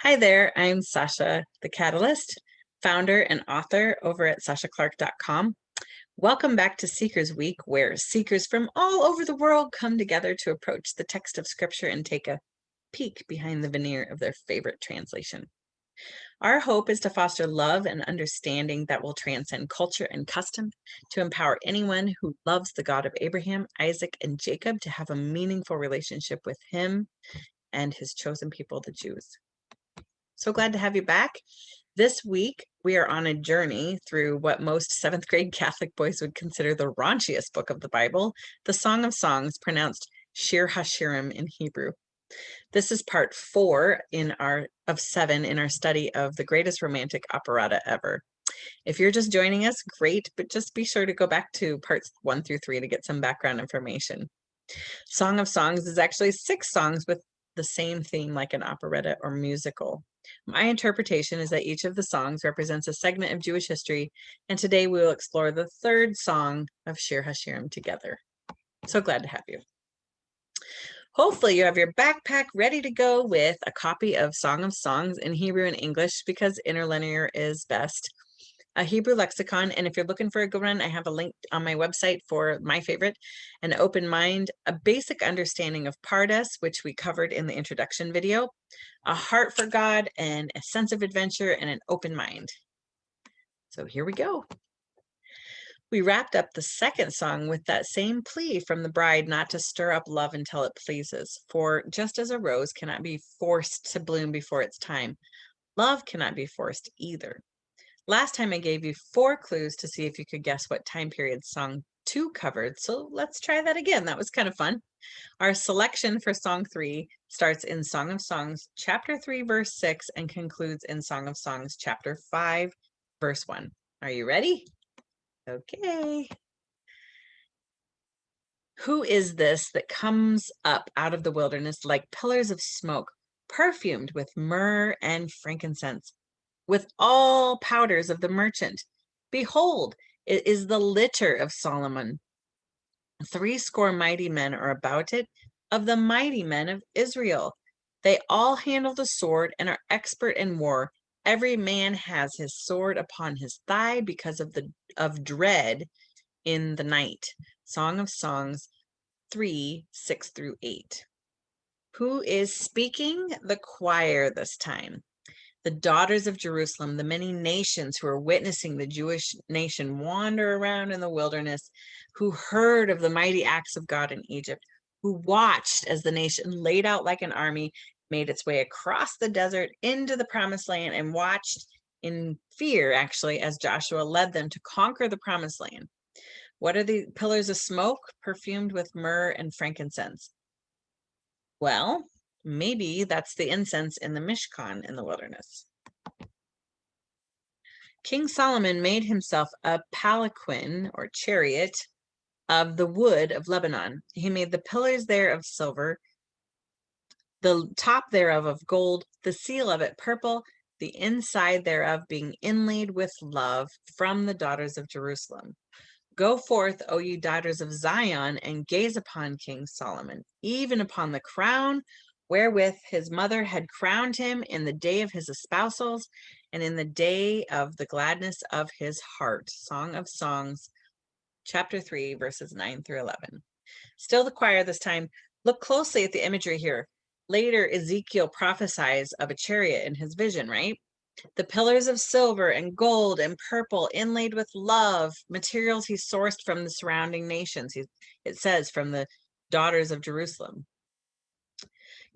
Hi there, I'm Sasha, the Catalyst, founder and author over at sashaclark.com. Welcome back to Seekers Week, where seekers from all over the world come together to approach the text of Scripture and take a peek behind the veneer of their favorite translation. Our hope is to foster love and understanding that will transcend culture and custom, to empower anyone who loves the God of Abraham, Isaac, and Jacob to have a meaningful relationship with him and his chosen people, the Jews. So glad to have you back. This week, we are on a journey through what most seventh grade Catholic boys would consider the raunchiest book of the Bible, the Song of Songs, pronounced Shir Ha Shirim in Hebrew. This is part 4 of 7 in our study of the greatest romantic operetta ever. If you're just joining us, great, but just be sure to go back to parts 1 through 3 to get some background information. Song of Songs is actually 6 songs with the same theme like an operetta or musical. My interpretation is that each of the songs represents a segment of Jewish history, and today we will explore the third song of Shir Ha Shirim together. So glad to have you. Hopefully you have your backpack ready to go with a copy of Song of Songs in Hebrew and English because interlinear is best. A Hebrew lexicon, and if you're looking for a good one, I have a link on my website for my favorite, An Open Mind, a basic understanding of Pardes, which we covered in the introduction video, a heart for God, and a sense of adventure, and an open mind. So here we go. We wrapped up the second song with that same plea from the bride not to stir up love until it pleases. For just as a rose cannot be forced to bloom before its time, love cannot be forced either. Last time I gave you 4 clues to see if you could guess what time period song 2 covered, so let's try that again. That was kind of fun. Our selection for song 3 starts in Song of Songs, chapter 3, verse 6, and concludes in Song of Songs, chapter 5, verse 1. Are you ready? Okay. Who is this that comes up out of the wilderness like pillars of smoke, perfumed with myrrh and frankincense, with all powders of the merchant? Behold, it is the litter of Solomon. 80 mighty men are about it, of the mighty men of Israel. They all handle the sword and are expert in war. Every man has his sword upon his thigh because of dread in the night. Song of Songs 3, 6 through 8. Who is speaking? The choir this time. The daughters of Jerusalem, the many nations who are witnessing the Jewish nation wander around in the wilderness, who heard of the mighty acts of God in Egypt, who watched as the nation laid out like an army, made its way across the desert into the promised land, and watched in fear, actually, as Joshua led them to conquer the promised land. What are the pillars of smoke? Perfumed with myrrh and frankincense. Well, maybe that's the incense in the Mishkan in the wilderness. King Solomon made himself a palanquin or chariot of the wood of Lebanon. He made the pillars there of silver, the top thereof of gold, the seal of it purple, the inside thereof being inlaid with love from the daughters of Jerusalem. Go forth, O ye daughters of Zion, and gaze upon King Solomon, even upon the crown wherewith his mother had crowned him in the day of his espousals and in the day of the gladness of his heart. Song of Songs, chapter 3, verses 9 through 11. Still the choir this time. Look closely at the imagery here. Later, Ezekiel prophesies of a chariot in his vision, right? The pillars of silver and gold and purple inlaid with love, materials he sourced from the surrounding nations. It says from the daughters of Jerusalem.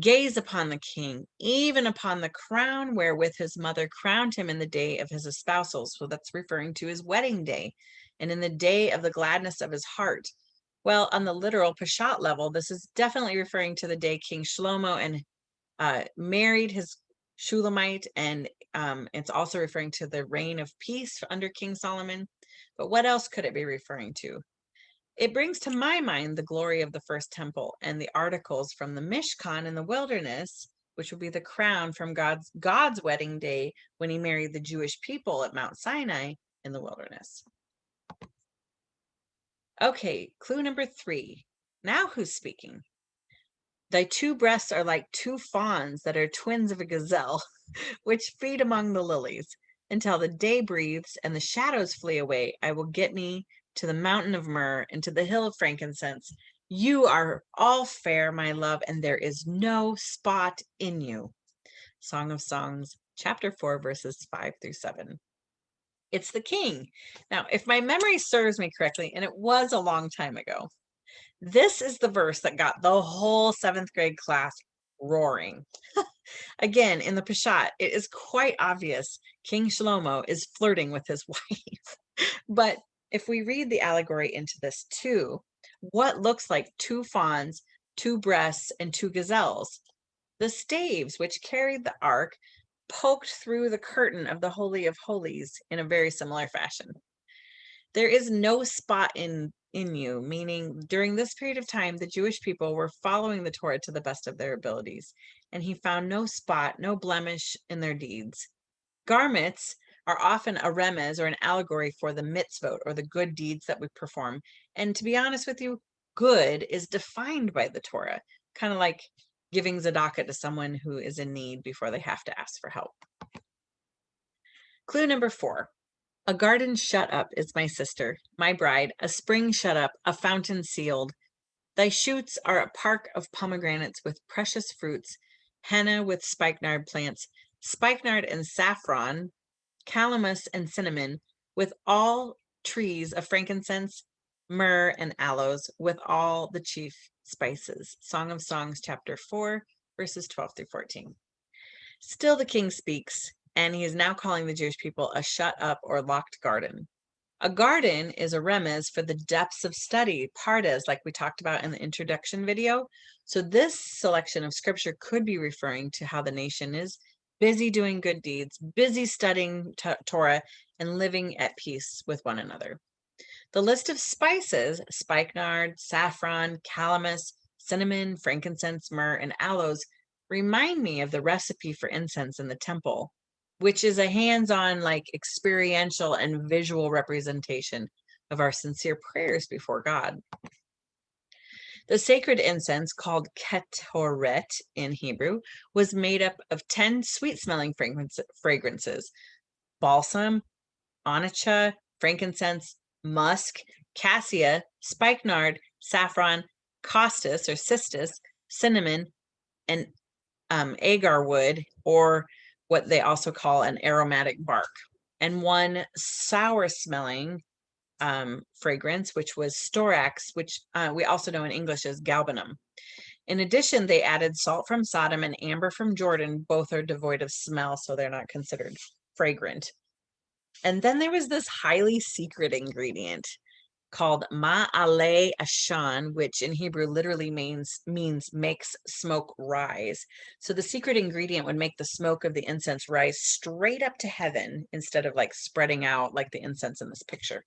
Gaze upon the king, even upon the crown wherewith his mother crowned him in the day of his espousals. So that's referring to his wedding day, and in the day of the gladness of his heart. Well, on the literal Peshat level, this is definitely referring to the day King Shlomo and married his Shulamite, and it's also referring to the reign of peace under King Solomon. But what else could it be referring to? It brings to my mind the glory of the first temple and the articles from the Mishkan in the wilderness, which would be the crown from God's wedding day when he married the Jewish people at Mount Sinai in the wilderness. Okay, clue number 3. Now who's speaking? Thy two breasts are like two fawns that are twins of a gazelle, which feed among the lilies. Until the day breathes and the shadows flee away, I will get me to the mountain of myrrh and to the hill of frankincense. You are all fair, my love, and there is no spot in you. Song of Songs, chapter 4, verses 5 through 7. It's the king. Now, if my memory serves me correctly, and it was a long time ago, this is the verse that got the whole 7th grade class roaring. Again, in the Peshat, it is quite obvious King Shlomo is flirting with his wife. But if we read the allegory into this too, what looks like two fawns, two breasts, and two gazelles? The staves which carried the ark poked through the curtain of the Holy of Holies in a very similar fashion. There is no spot in you, meaning during this period of time, the Jewish people were following the Torah to the best of their abilities, and he found no spot, no blemish in their deeds. Garments are often a remez or an allegory for the mitzvot or the good deeds that we perform. And to be honest with you, good is defined by the Torah, kind of like giving tzedakah to someone who is in need before they have to ask for help. Clue number 4. A garden shut up is my sister, my bride, a spring shut up, a fountain sealed. Thy shoots are a park of pomegranates with precious fruits, henna with spikenard plants, spikenard and saffron, calamus and cinnamon, with all trees of frankincense, myrrh, and aloes, with all the chief spices. Song of Songs, chapter 4, verses 12 through 14. Still the king speaks, and he is now calling the Jewish people a shut up or locked garden. A garden is a remez for the depths of study, pardes, like we talked about in the introduction video. So this selection of scripture could be referring to how the nation is busy doing good deeds, busy studying Torah, and living at peace with one another. The list of spices, spikenard, saffron, calamus, cinnamon, frankincense, myrrh, and aloes, remind me of the recipe for incense in the temple, which is a hands-on, like experiential and visual representation of our sincere prayers before God. The sacred incense, called ketoret in Hebrew, was made up of 10 sweet-smelling fragrances: balsam, onycha, frankincense, musk, cassia, spikenard, saffron, costus or cistus, cinnamon, and agar wood, or what they also call an aromatic bark, and one sour smelling fragrance, which was storax, which we also know in English as galbanum. In addition, they added salt from Sodom and amber from Jordan. Both are devoid of smell, so they're not considered fragrant. And then there was this highly secret ingredient called ma'ale ashan, which in Hebrew literally means makes smoke rise. So the secret ingredient would make the smoke of the incense rise straight up to heaven instead of like spreading out like the incense in this picture.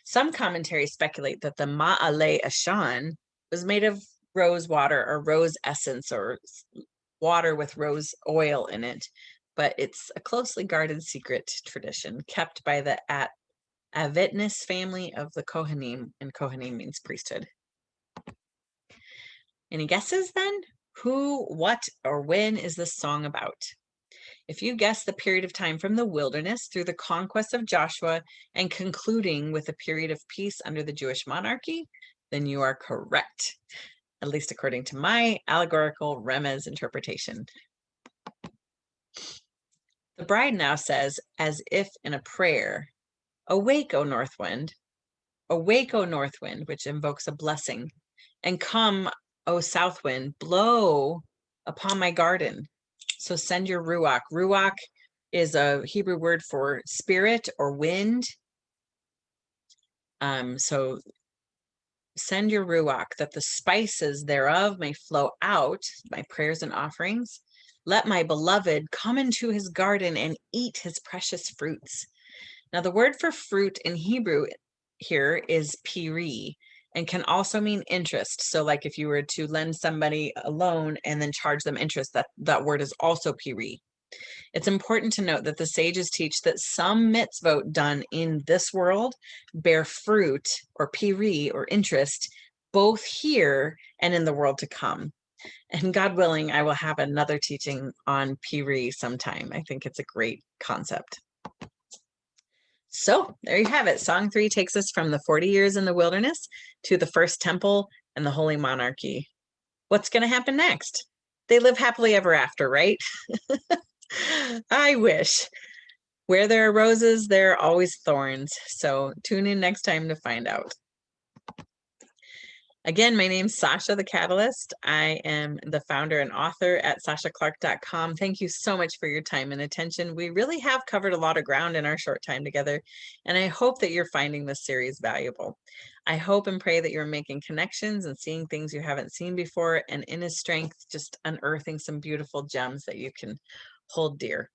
Some commentaries speculate that the ma'ale ashan was made of rose water or rose essence or water with rose oil in it, but it's a closely guarded secret tradition kept by the Avitness family of the Kohanim, and Kohanim means priesthood. Any guesses then? Who, what, or when is this song about? If you guess the period of time from the wilderness through the conquest of Joshua and concluding with a period of peace under the Jewish monarchy, then you are correct, at least according to my allegorical remez interpretation. The bride now says, as if in a prayer, "Awake, O north wind, awake, O north wind," which invokes a blessing, "and come, O south wind, blow upon my garden. So send your ruach." Ruach is a Hebrew word for spirit or wind. So send your ruach, that the spices thereof may flow out, my prayers and offerings. Let my beloved come into his garden and eat his precious fruits. Now, the word for fruit in Hebrew here is piri, and can also mean interest. So like if you were to lend somebody a loan and then charge them interest, that word is also piri. It's important to note that the sages teach that some mitzvot done in this world bear fruit or piri or interest, both here and in the world to come. And God willing, I will have another teaching on Piri sometime. I think it's a great concept. So there you have it. Song 3 takes us from the 40 years in the wilderness to the first temple and the holy monarchy. What's going to happen next? They live happily ever after, right? I wish. Where there are roses, there are always thorns. So tune in next time to find out. Again, my name's Sasha the Catalyst. I am the founder and author at sashaclark.com. Thank you so much for your time and attention. We really have covered a lot of ground in our short time together, and I hope that you're finding this series valuable. I hope and pray that you're making connections and seeing things you haven't seen before, and in His strength, just unearthing some beautiful gems that you can hold dear.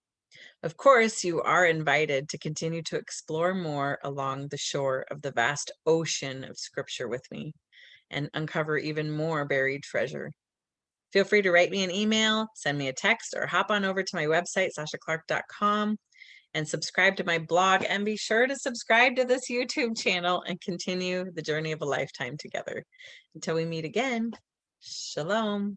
Of course, you are invited to continue to explore more along the shore of the vast ocean of Scripture with me and uncover even more buried treasure. Feel free to write me an email, send me a text, or hop on over to my website, sashaclark.com, and subscribe to my blog. And be sure to subscribe to this YouTube channel and continue the journey of a lifetime together. Until we meet again, shalom.